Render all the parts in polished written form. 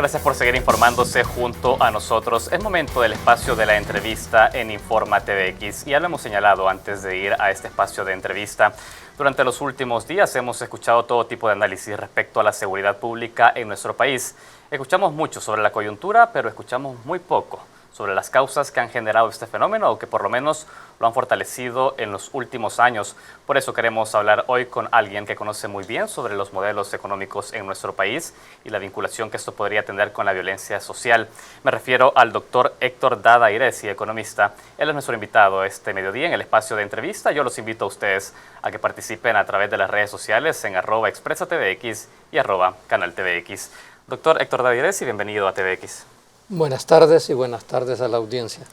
Gracias por seguir informándose junto a nosotros. Es momento del espacio de la entrevista en Informa TVX. Y ya lo hemos señalado antes de ir a este espacio de entrevista. Durante los últimos días hemos escuchado todo tipo de análisis respecto a la seguridad pública en nuestro país. Escuchamos mucho sobre la coyuntura, pero escuchamos muy poco sobre las causas que han generado este fenómeno o que por lo menos lo han fortalecido en los últimos años. Por eso queremos hablar hoy con alguien que conoce muy bien sobre los modelos económicos en nuestro país y la vinculación que esto podría tener con la violencia social. Me refiero al doctor Héctor Dada Iresi, economista. Él es nuestro invitado este mediodía en el espacio de entrevista. Yo los invito a ustedes a que participen a través de las redes sociales en @expresatvx y @canaltvx. Doctor Héctor Dada Iresi, bienvenido a TVX. Buenas tardes y buenas tardes a la audiencia.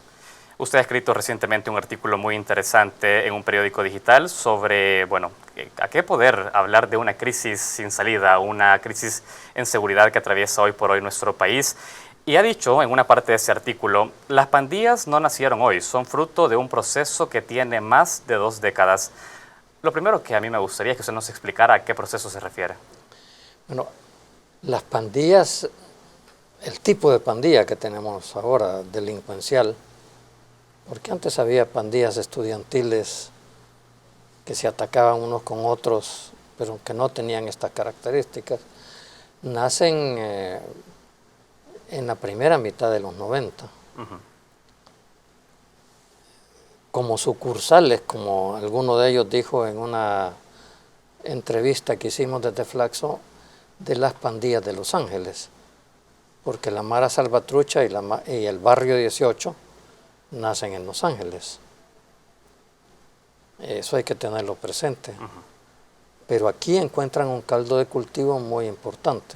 Usted ha escrito recientemente un artículo muy interesante en un periódico digital sobre, a qué poder hablar de una crisis sin salida, una crisis en seguridad que atraviesa hoy por hoy nuestro país. Y ha dicho en una parte de ese artículo, las pandillas no nacieron hoy, son fruto de un proceso que tiene más de 2 décadas. Lo primero que a mí me gustaría es que usted nos explicara a qué proceso se refiere. Bueno, las pandillas, el tipo de pandilla que tenemos ahora, delincuencial, porque antes había pandillas estudiantiles que se atacaban unos con otros, pero que no tenían estas características, nacen en la primera mitad de los 90. Como sucursales, como alguno de ellos dijo en una entrevista que hicimos desde Flaxo, de las pandillas de Los Ángeles, porque la Mara Salvatrucha y el Barrio 18 nacen en Los Ángeles. Eso hay que tenerlo presente. Pero aquí encuentran un caldo de cultivo muy importante.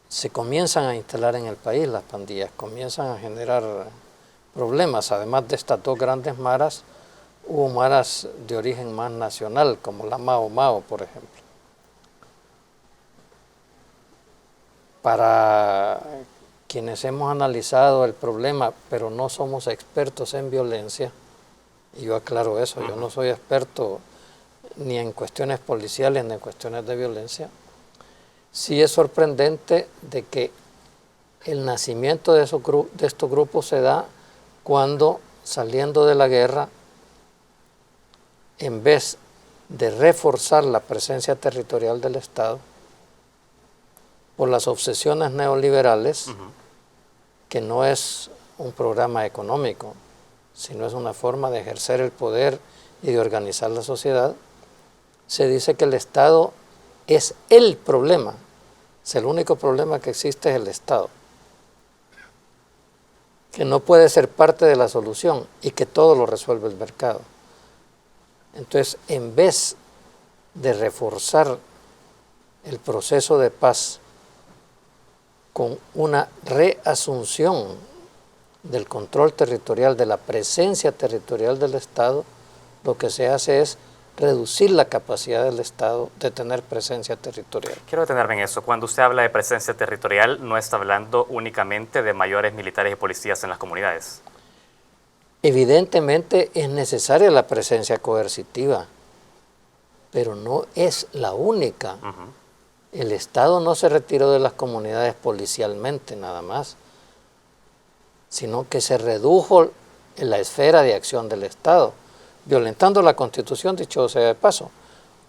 Se comienzan a instalar en el país las pandillas, comienzan a generar problemas. Además de estas dos grandes maras, hubo maras de origen más nacional, como la Mao Mao, por ejemplo. Para quienes hemos analizado el problema, pero no somos expertos en violencia, y yo aclaro eso, yo no soy experto ni en cuestiones policiales ni en cuestiones de violencia, sí es sorprendente de que el nacimiento de estos grupos se da cuando, saliendo de la guerra, en vez de reforzar la presencia territorial del Estado, por las obsesiones neoliberales, que no es un programa económico, sino es una forma de ejercer el poder y de organizar la sociedad, se dice que el Estado es el problema. El único problema que existe es el Estado, que no puede ser parte de la solución y que todo lo resuelve el mercado. Entonces, en vez de reforzar el proceso de paz con una reasunción del control territorial, de la presencia territorial del Estado, lo que se hace es reducir la capacidad del Estado de tener presencia territorial. Quiero detenerme en eso. Cuando usted habla de presencia territorial, no está hablando únicamente de mayores militares y policías en las comunidades. Evidentemente es necesaria la presencia coercitiva, pero no es la única. El Estado no se retiró de las comunidades policialmente nada más, sino que se redujo en la esfera de acción del Estado, violentando la Constitución, dicho sea de paso,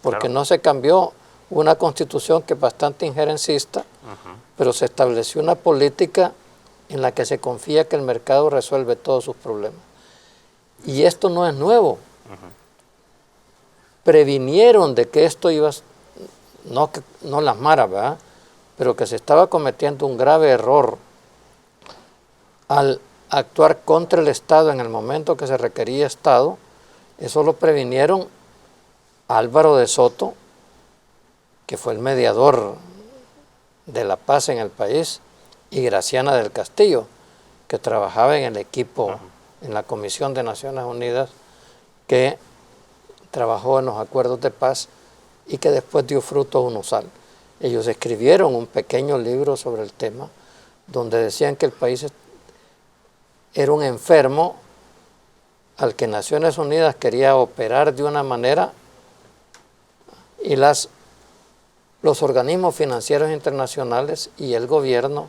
porque no se cambió una Constitución que es bastante injerencista, pero se estableció una política en la que se confía que el mercado resuelve todos sus problemas. Y esto no es nuevo. Previnieron de que esto iba, no las maras, ¿verdad?, pero que se estaba cometiendo un grave error al actuar contra el Estado en el momento que se requería Estado. Eso lo previnieron Álvaro de Soto, que fue el mediador de la paz en el país, y Graciana del Castillo, que trabajaba en el equipo, en la Comisión de Naciones Unidas, que trabajó en los acuerdos de paz y que después dio fruto UNOSAL. Ellos escribieron un pequeño libro sobre el tema, donde decían que el país era un enfermo al que Naciones Unidas quería operar de una manera y los los organismos financieros internacionales y el gobierno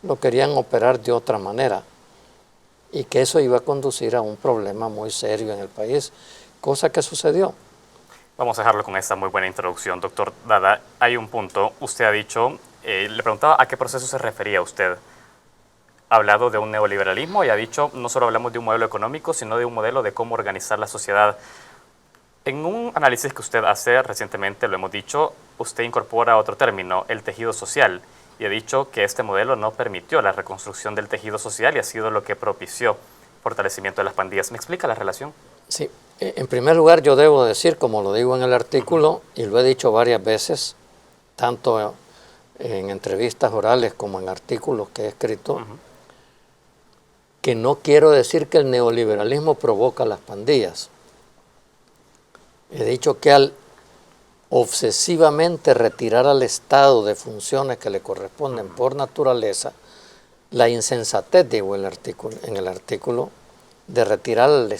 lo querían operar de otra manera y que eso iba a conducir a un problema muy serio en el país, cosa que sucedió. Vamos a dejarlo con esta muy buena introducción. Doctor Dada, hay un punto. Usted ha dicho, le preguntaba a qué proceso se refería usted. Ha hablado de un neoliberalismo y ha dicho, no solo hablamos de un modelo económico, sino de un modelo de cómo organizar la sociedad. En un análisis que usted hace recientemente, lo hemos dicho, usted incorpora otro término, el tejido social, y ha dicho que este modelo no permitió la reconstrucción del tejido social y ha sido lo que propició el fortalecimiento de las pandillas. ¿Me explica la relación? Sí, en primer lugar yo debo decir, como lo digo en el artículo, y lo he dicho varias veces, tanto en entrevistas orales como en artículos que he escrito, que no quiero decir que el neoliberalismo provoca las pandillas. He dicho que al obsesivamente retirar al Estado de funciones que le corresponden por naturaleza, la insensatez, digo en el artículo, de retirar al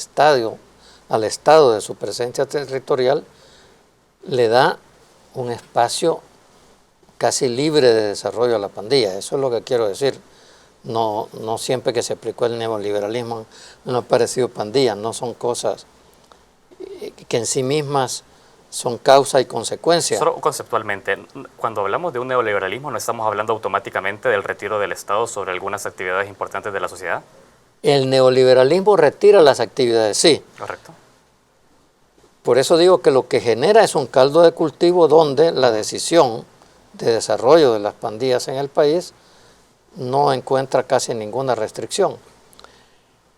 Estado de su presencia territorial, le da un espacio casi libre de desarrollo a la pandilla. Eso es lo que quiero decir. No siempre que se aplicó el neoliberalismo han aparecido pandillas, no son cosas que en sí mismas son causa y consecuencia. Solo conceptualmente, cuando hablamos de un neoliberalismo, ¿no estamos hablando automáticamente del retiro del Estado sobre algunas actividades importantes de la sociedad? El neoliberalismo retira las actividades, sí. Correcto. Por eso digo que lo que genera es un caldo de cultivo donde la decisión de desarrollo de las pandillas en el país no encuentra casi ninguna restricción.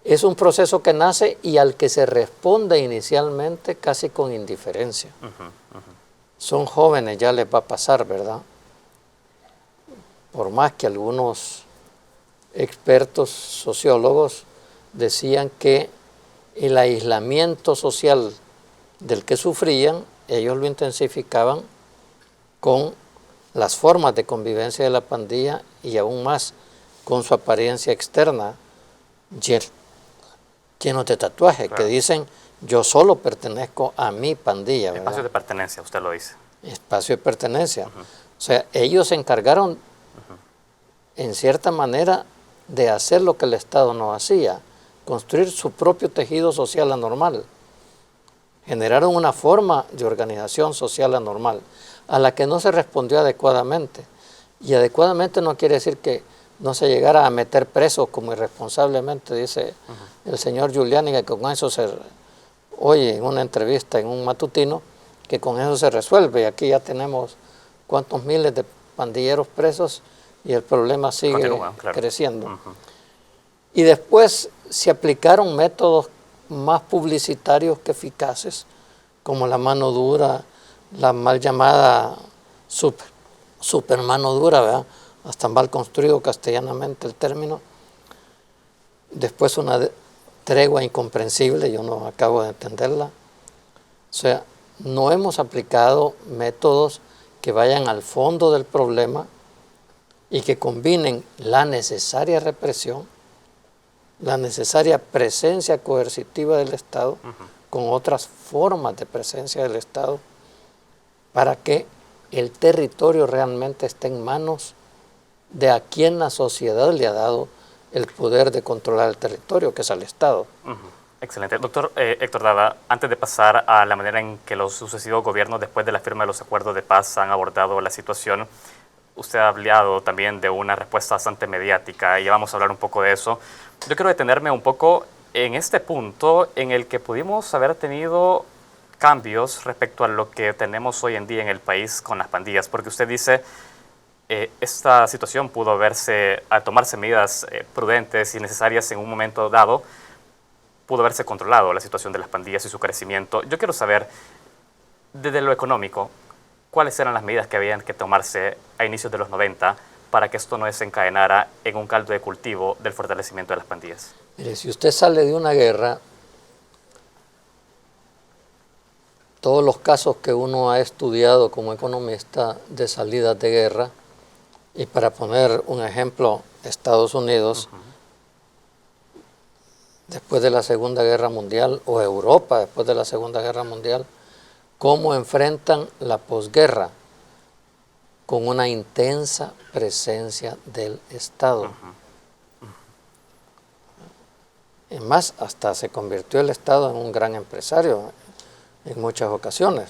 Es un proceso que nace y al que se responde inicialmente casi con indiferencia. Son jóvenes, ya les va a pasar, ¿verdad? Por más que algunos expertos sociólogos decían que el aislamiento social del que sufrían, ellos lo intensificaban con las formas de convivencia de la pandilla y aún más con su apariencia externa, llenos de tatuajes, claro, que dicen yo solo pertenezco a mi pandilla. ¿Verdad? Espacio de pertenencia, usted lo dice. Espacio de pertenencia. O sea, ellos se encargaron en cierta manera de hacer lo que el Estado no hacía, construir su propio tejido social anormal. Generaron una forma de organización social anormal a la que no se respondió adecuadamente. Y adecuadamente no quiere decir que no se llegara a meter presos como irresponsablemente dice el señor Giuliani, que con eso se oye en una entrevista en un matutino, que con eso se resuelve. Y aquí ya tenemos cuántos miles de pandilleros presos y el problema sigue creciendo. Y después se aplicaron métodos más publicitarios que eficaces, como la mano dura, la mal llamada super mano dura, ¿verdad? Hasta mal construido castellanamente el término. Después una tregua incomprensible, yo no acabo de entenderla. O sea, no hemos aplicado métodos que vayan al fondo del problema y que combinen la necesaria represión, la necesaria presencia coercitiva del Estado con otras formas de presencia del Estado para que el territorio realmente esté en manos de a quien la sociedad le ha dado el poder de controlar el territorio, que es al Estado. Excelente. Doctor Héctor Dada, antes de pasar a la manera en que los sucesivos gobiernos después de la firma de los acuerdos de paz han abordado la situación, usted ha hablado también de una respuesta bastante mediática y vamos a hablar un poco de eso. Yo quiero detenerme un poco en este punto en el que pudimos haber tenido cambios respecto a lo que tenemos hoy en día en el país con las pandillas, porque usted dice esta situación pudo verse, al tomarse medidas prudentes y necesarias en un momento dado, pudo haberse controlado la situación de las pandillas y su crecimiento. Yo quiero saber, desde lo económico, ¿cuáles eran las medidas que habían que tomarse a inicios de los 90 para que esto no desencadenara en un caldo de cultivo del fortalecimiento de las pandillas? Mire, si usted sale de una guerra, todos los casos que uno ha estudiado como economista de salidas de guerra, y para poner un ejemplo, Estados Unidos, después de la Segunda Guerra Mundial, o Europa después de la Segunda Guerra Mundial, cómo enfrentan la posguerra. con una intensa presencia del Estado. Es más, hasta se convirtió el Estado en un gran empresario en muchas ocasiones.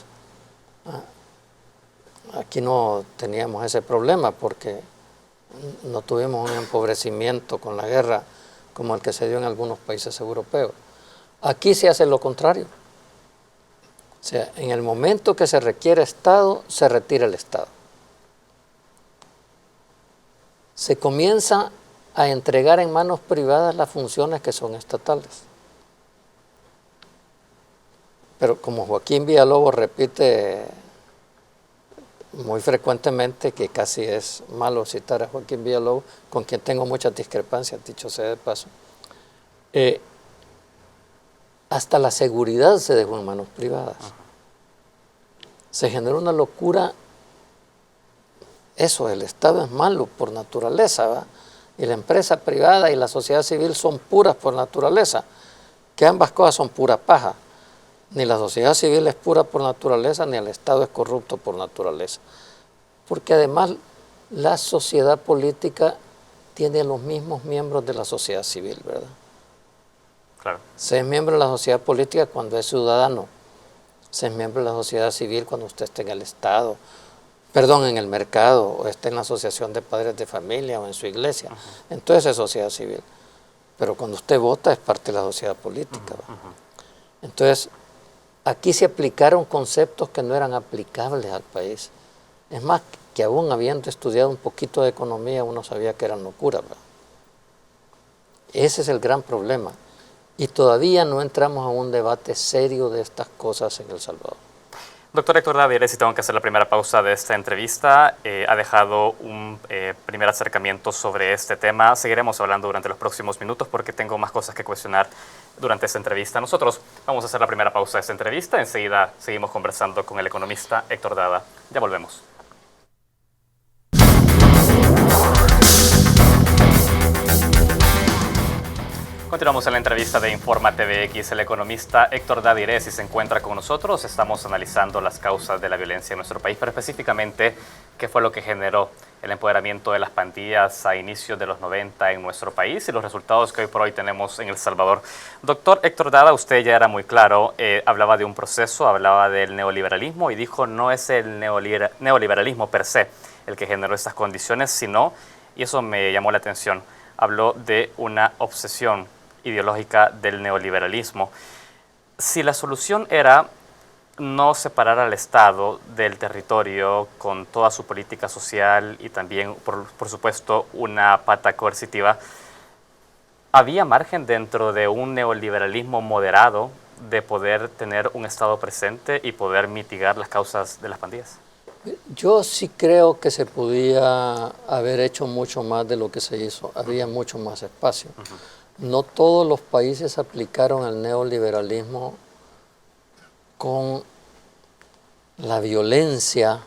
Aquí no teníamos ese problema porque no tuvimos un empobrecimiento con la guerra como el que se dio en algunos países europeos. Aquí se hace lo contrario. O sea, en el momento que se requiere Estado, se retira el Estado. Se comienza a entregar en manos privadas las funciones que son estatales. Pero como Joaquín Villalobos repite muy frecuentemente, que casi es malo citar a Joaquín Villalobos, con quien tengo muchas discrepancias, dicho sea de paso, hasta la seguridad se dejó en manos privadas. Se generó una locura. Eso, el Estado es malo por naturaleza, ¿va? Y la empresa privada y la sociedad civil son puras por naturaleza, que ambas cosas son pura paja. Ni la sociedad civil es pura por naturaleza, ni el Estado es corrupto por naturaleza. Porque además la sociedad política tiene los mismos miembros de la sociedad civil, ¿verdad? Claro. Se es miembro de la sociedad política cuando es ciudadano. Se es miembro de la sociedad civil cuando usted esté en el Estado, en el mercado, o esté en la asociación de padres de familia o en su iglesia. Entonces es sociedad civil. Pero cuando usted vota es parte de la sociedad política. Entonces, aquí se aplicaron conceptos que no eran aplicables al país. Es más, que aún habiendo estudiado un poquito de economía, uno sabía que eran locuras, ¿verdad? Ese es el gran problema. Y todavía no entramos a un debate serio de estas cosas en El Salvador. Doctor Héctor Dávila, si tengo que hacer la primera pausa de esta entrevista, ha dejado un primer acercamiento sobre este tema. Seguiremos hablando durante los próximos minutos porque tengo más cosas que cuestionar durante esta entrevista. Nosotros vamos a hacer la primera pausa de esta entrevista. Enseguida seguimos conversando con el economista Héctor Dávila. Ya volvemos. Continuamos en la entrevista de Informa TVX. El economista Héctor Dadiresi se encuentra con nosotros. Estamos analizando las causas de la violencia en nuestro país, pero específicamente qué fue lo que generó el empoderamiento de las pandillas a inicios de los 90 en nuestro país y los resultados que hoy por hoy tenemos en El Salvador. Doctor Héctor Dada, usted ya era muy claro, hablaba de un proceso, hablaba del neoliberalismo y dijo no es el neoliberalismo per se el que generó estas condiciones, sino, y eso me llamó la atención, habló de una obsesión ideológica del neoliberalismo. Si la solución era no separar al Estado del territorio con toda su política social y también, por supuesto, una pata coercitiva, ¿había margen dentro de un neoliberalismo moderado de poder tener un Estado presente y poder mitigar las causas de las pandillas? Yo sí creo que se podía haber hecho mucho más de lo que se hizo. Había mucho más espacio. No todos los países aplicaron el neoliberalismo con la violencia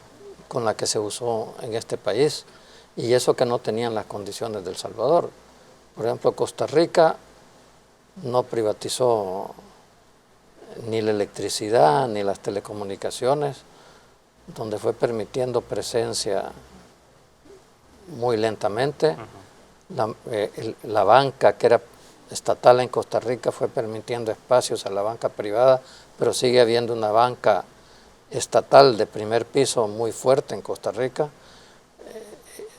con la que se usó en este país, y eso que no tenían las condiciones de El Salvador. Por ejemplo, Costa Rica no privatizó ni la electricidad ni las telecomunicaciones, donde fue permitiendo presencia muy lentamente. La banca que era estatal en Costa Rica fue permitiendo espacios a la banca privada, pero sigue habiendo una banca estatal de primer piso muy fuerte en Costa Rica.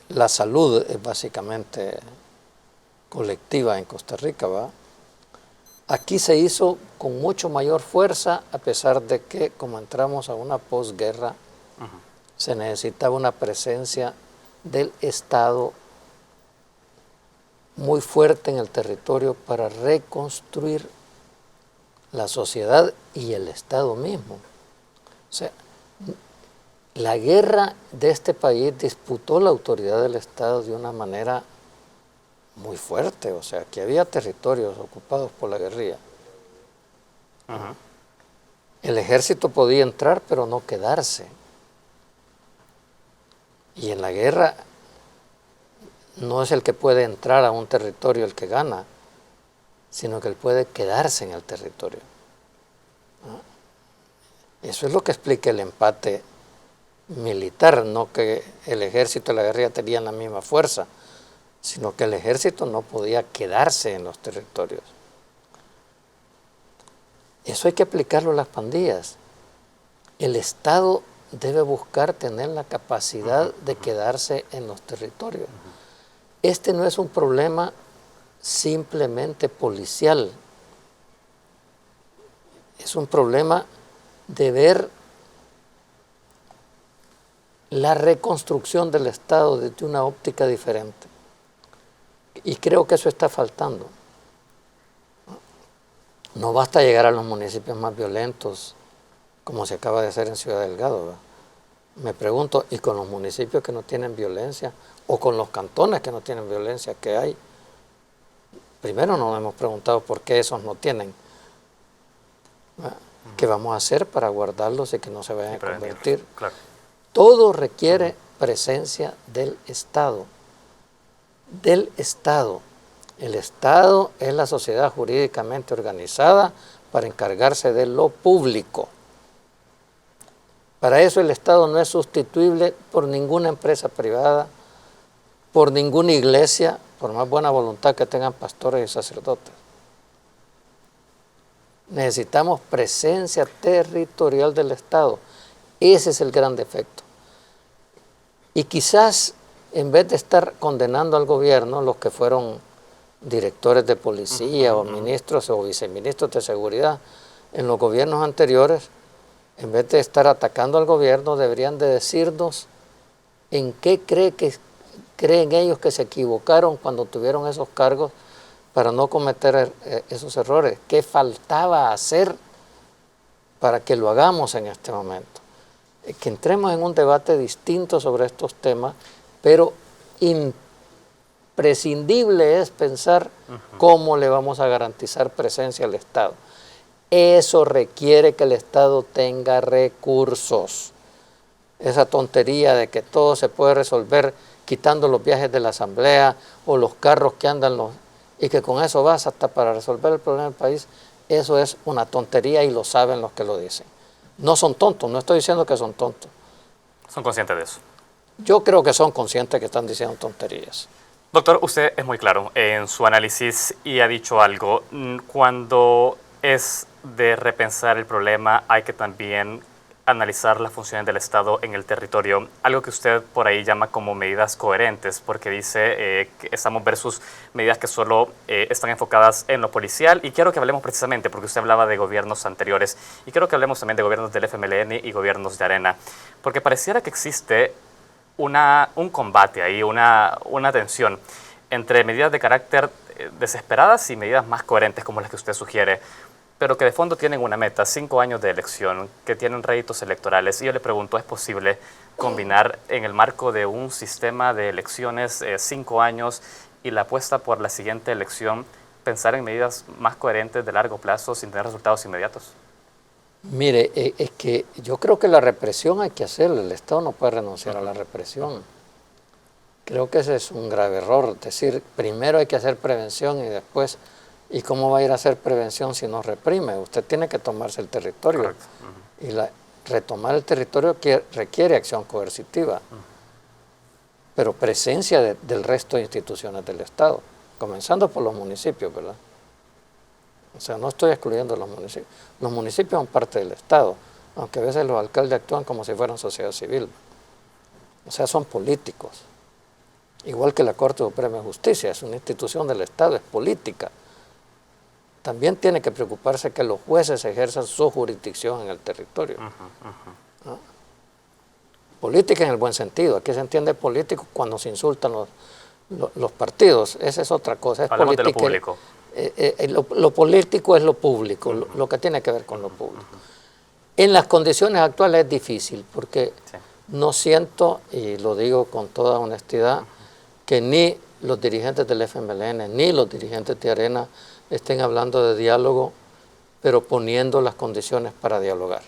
La salud es básicamente colectiva en Costa Rica, ¿va? Aquí se hizo con mucho mayor fuerza, a pesar de que, como entramos a una posguerra, se necesitaba una presencia del Estado muy fuerte en el territorio para reconstruir la sociedad y el Estado mismo. O sea, la guerra de este país disputó la autoridad del Estado de una manera muy fuerte. O sea, que había territorios ocupados por la guerrilla. El ejército podía entrar, pero no quedarse. Y en la guerra no es el que puede entrar a un territorio el que gana, sino que él puede quedarse en el territorio. Eso es lo que explica el empate militar, no que el ejército y la guerrilla tenían la misma fuerza, sino que el ejército no podía quedarse en los territorios. Eso hay que aplicarlo a las pandillas. El Estado debe buscar tener la capacidad de quedarse en los territorios. Este no es un problema simplemente policial, es un problema de ver la reconstrucción del Estado desde una óptica diferente. Y creo que eso está faltando. No basta llegar a los municipios más violentos, como se acaba de hacer en Ciudad Delgado, ¿verdad? Me pregunto, ¿y con los municipios que no tienen violencia, o con los cantones que no tienen violencia, qué hay? Primero nos hemos preguntado por qué esos no tienen. ¿Qué vamos a hacer para guardarlos y que no se vayan a convertir? Claro. Todo requiere presencia del Estado. Del Estado. El Estado es la sociedad jurídicamente organizada para encargarse de lo público. Para eso el Estado no es sustituible por ninguna empresa privada, por ninguna iglesia, por más buena voluntad que tengan pastores y sacerdotes. Necesitamos presencia territorial del Estado. Ese es el gran defecto. Y quizás en vez de estar condenando al gobierno, los que fueron directores de policía o ministros o viceministros de seguridad en los gobiernos anteriores, en vez de estar atacando al gobierno, deberían de decirnos en qué creen ellos que se equivocaron cuando tuvieron esos cargos para no cometer esos errores. ¿Qué faltaba hacer para que lo hagamos en este momento? Que entremos en un debate distinto sobre estos temas, pero imprescindible es pensar cómo le vamos a garantizar presencia al Estado. Eso requiere que el Estado tenga recursos. Esa tontería de que todo se puede resolver quitando los viajes de la asamblea o los carros que andan y que con eso vas hasta para resolver el problema del país, eso es una tontería y lo saben los que lo dicen. No son tontos, no estoy diciendo que son tontos. ¿Son conscientes de eso? Yo creo que son conscientes que están diciendo tonterías. Doctor, usted es muy claro en su análisis y ha dicho algo. Cuando es de repensar el problema, hay que también analizar las funciones del Estado en el territorio, algo que usted por ahí llama como medidas coherentes, porque dice que estamos versus medidas que solo están enfocadas en lo policial, y quiero que hablemos precisamente, porque usted hablaba de gobiernos anteriores, y quiero que hablemos también de gobiernos del FMLN y gobiernos de Arena, porque pareciera que existe un combate ahí, una tensión entre medidas de carácter desesperadas y medidas más coherentes como las que usted sugiere, pero que de fondo tienen una meta, 5 años de elección, que tienen réditos electorales. Y yo le pregunto, ¿es posible combinar en el marco de un sistema de elecciones 5 años y la apuesta por la siguiente elección, pensar en medidas más coherentes de largo plazo sin tener resultados inmediatos? Mire, es que yo creo que la represión hay que hacerla, el Estado no puede renunciar a la represión. Creo que ese es un grave error, decir, primero hay que hacer prevención y después... ¿Y cómo va a ir a hacer prevención si no reprime? Usted tiene que tomarse el territorio. Y retomar el territorio requiere acción coercitiva, pero presencia del resto de instituciones del Estado, comenzando por los municipios, ¿verdad? O sea, no estoy excluyendo a los municipios. Los municipios son parte del Estado, aunque a veces los alcaldes actúan como si fueran sociedad civil. O sea, son políticos. Igual que la Corte Suprema de Justicia, es una institución del Estado, es política. También tiene que preocuparse que los jueces ejerzan su jurisdicción en el territorio. ¿No? Política en el buen sentido. Aquí se entiende político cuando se insultan los partidos. Esa es otra cosa. Es Hablamos política, de lo público. Lo político es lo público, lo que tiene que ver con lo público. En las condiciones actuales es difícil porque no siento, y lo digo con toda honestidad, que ni los dirigentes del FMLN ni los dirigentes de Arena estén hablando de diálogo, pero poniendo las condiciones para dialogar.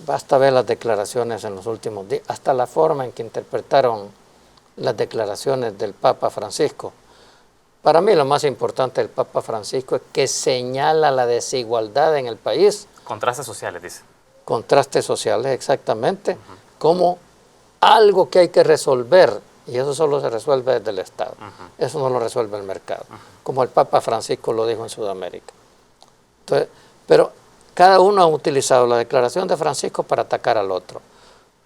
Basta ver las declaraciones en los últimos días, hasta la forma en que interpretaron las declaraciones del Papa Francisco. Para mí lo más importante del Papa Francisco es que señala la desigualdad en el país. Contrastes sociales, dice. contrastes sociales, exactamente, como algo que hay que resolver, y eso solo se resuelve desde el Estado. Eso no lo resuelve el mercado, como el Papa Francisco lo dijo en Sudamérica. Entonces, pero cada uno ha utilizado la declaración de Francisco para atacar al otro,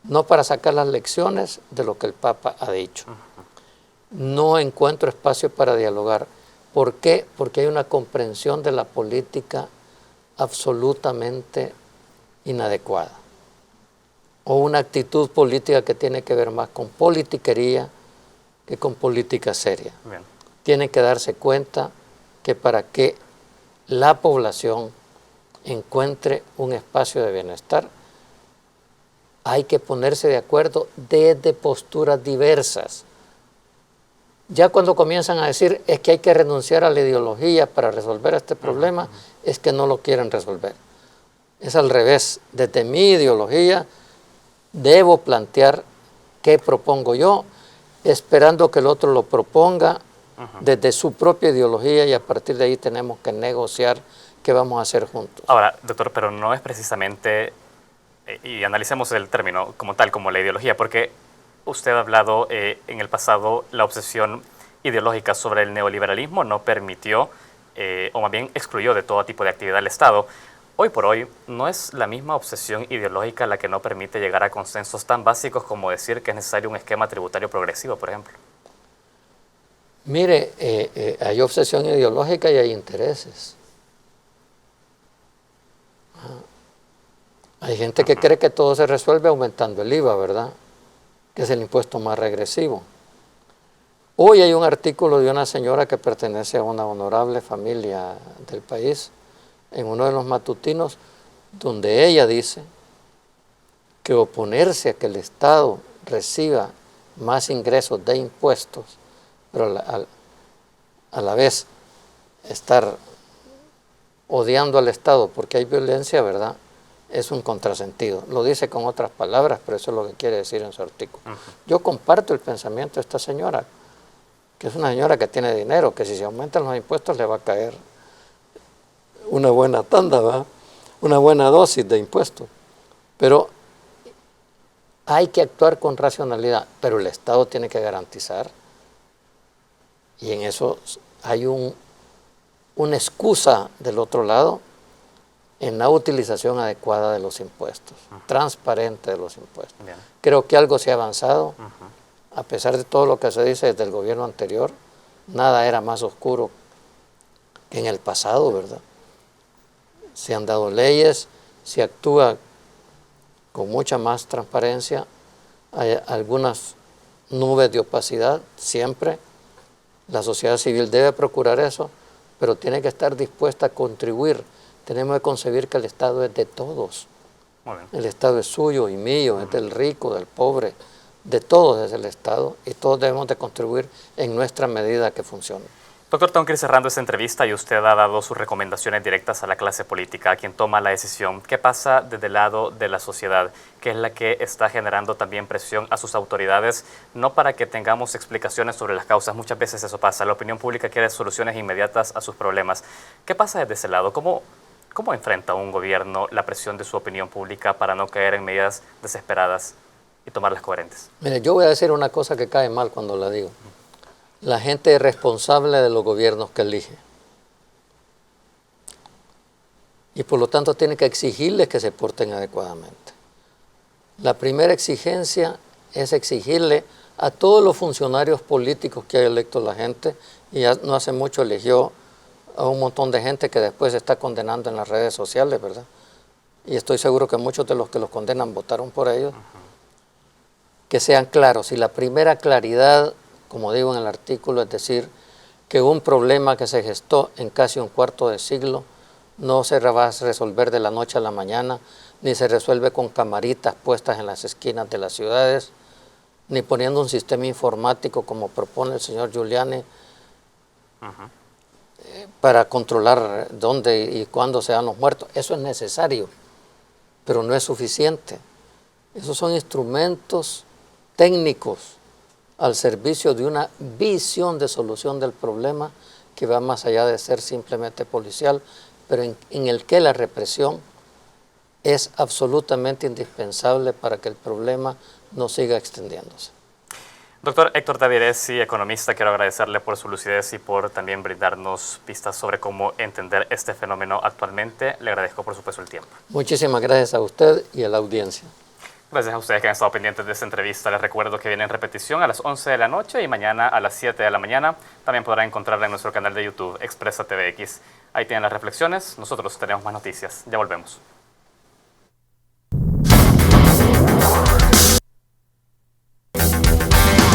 no para sacar las lecciones de lo que el Papa ha dicho. No encuentro espacio para dialogar. ¿Por qué? Porque hay una comprensión de la política absolutamente inadecuada, o una actitud política que tiene que ver más con politiquería que con política seria. Bien. Tienen que darse cuenta que para que la población encuentre un espacio de bienestar, hay que ponerse de acuerdo desde posturas diversas. Ya cuando comienzan a decir es que hay que renunciar a la ideología para resolver este problema, es que no lo quieren resolver. Es al revés. Desde mi ideología debo plantear qué propongo yo, esperando que el otro lo proponga desde su propia ideología, y a partir de ahí tenemos que negociar qué vamos a hacer juntos. Ahora, doctor, pero no es precisamente, y analicemos el término como tal, como la ideología, porque usted ha hablado en el pasado, la obsesión ideológica sobre el neoliberalismo no permitió, o más bien excluyó de todo tipo de actividad al Estado. Hoy por hoy, ¿no es la misma obsesión ideológica la que no permite llegar a consensos tan básicos como decir que es necesario un esquema tributario progresivo, por ejemplo? Mire, hay obsesión ideológica y hay intereses. Hay gente que cree que todo se resuelve aumentando el IVA, ¿verdad? Que es el impuesto más regresivo. Hoy hay un artículo de una señora que pertenece a una honorable familia del país, en uno de los matutinos, donde ella dice que oponerse a que el Estado reciba más ingresos de impuestos, pero a la vez estar odiando al Estado porque hay violencia, ¿verdad?, es un contrasentido. Lo dice con otras palabras, pero eso es lo que quiere decir en su artículo. Yo comparto el pensamiento de esta señora, que es una señora que tiene dinero, que si se aumentan los impuestos le va a caer una buena tanda, ¿verdad?, una buena dosis de impuestos. Pero hay que actuar con racionalidad, pero el Estado tiene que garantizar, y en eso hay una excusa del otro lado, en la utilización adecuada de los impuestos, transparente de los impuestos. Bien. Creo que algo se ha avanzado, a pesar de todo lo que se dice desde el gobierno anterior, nada era más oscuro que en el pasado, ¿verdad? Se han dado leyes, se actúa con mucha más transparencia, hay algunas nubes de opacidad siempre, la sociedad civil debe procurar eso, pero tiene que estar dispuesta a contribuir. Tenemos que concebir que el Estado es de todos. El Estado es suyo y mío, es del rico, del pobre, de todos es el Estado, y todos debemos de contribuir en nuestra medida que funcione. Doctor, tengo que ir cerrando esta entrevista y usted ha dado sus recomendaciones directas a la clase política, a quien toma la decisión. ¿Qué pasa desde el lado de la sociedad, que es la que está generando también presión a sus autoridades, no para que tengamos explicaciones sobre las causas? Muchas veces eso pasa. La opinión pública quiere soluciones inmediatas a sus problemas. ¿Qué pasa desde ese lado? ¿Cómo enfrenta un gobierno la presión de su opinión pública para no caer en medidas desesperadas y tomarlas coherentes? Mire, yo voy a decir una cosa que cae mal cuando la digo. La gente es responsable de los gobiernos que elige. Y por lo tanto tiene que exigirles que se porten adecuadamente. La primera exigencia es exigirle a todos los funcionarios políticos que ha electo la gente, y ya no hace mucho eligió a un montón de gente que después se está condenando en las redes sociales, ¿verdad? Y estoy seguro que muchos de los que los condenan votaron por ellos. Que sean claros. Y la primera claridad, como digo en el artículo, es decir, que un problema que se gestó en casi un cuarto de siglo no se va a resolver de la noche a la mañana, ni se resuelve con camaritas puestas en las esquinas de las ciudades, ni poniendo un sistema informático como propone el señor Giuliani, para controlar dónde y cuándo se dan los muertos. Eso es necesario, pero no es suficiente. Esos son instrumentos técnicos al servicio de una visión de solución del problema que va más allá de ser simplemente policial, pero en el que la represión es absolutamente indispensable para que el problema no siga extendiéndose. Doctor Héctor Taviresi, economista, quiero agradecerle por su lucidez y por también brindarnos pistas sobre cómo entender este fenómeno actualmente. Le agradezco por supuesto el tiempo. Muchísimas gracias a usted y a la audiencia. Gracias a ustedes que han estado pendientes de esta entrevista. Les recuerdo que viene en repetición a las 11 de la noche y mañana a las 7 de la mañana. También podrán encontrarla en nuestro canal de YouTube, Expresa TVX. Ahí tienen las reflexiones. Nosotros tenemos más noticias. Ya volvemos.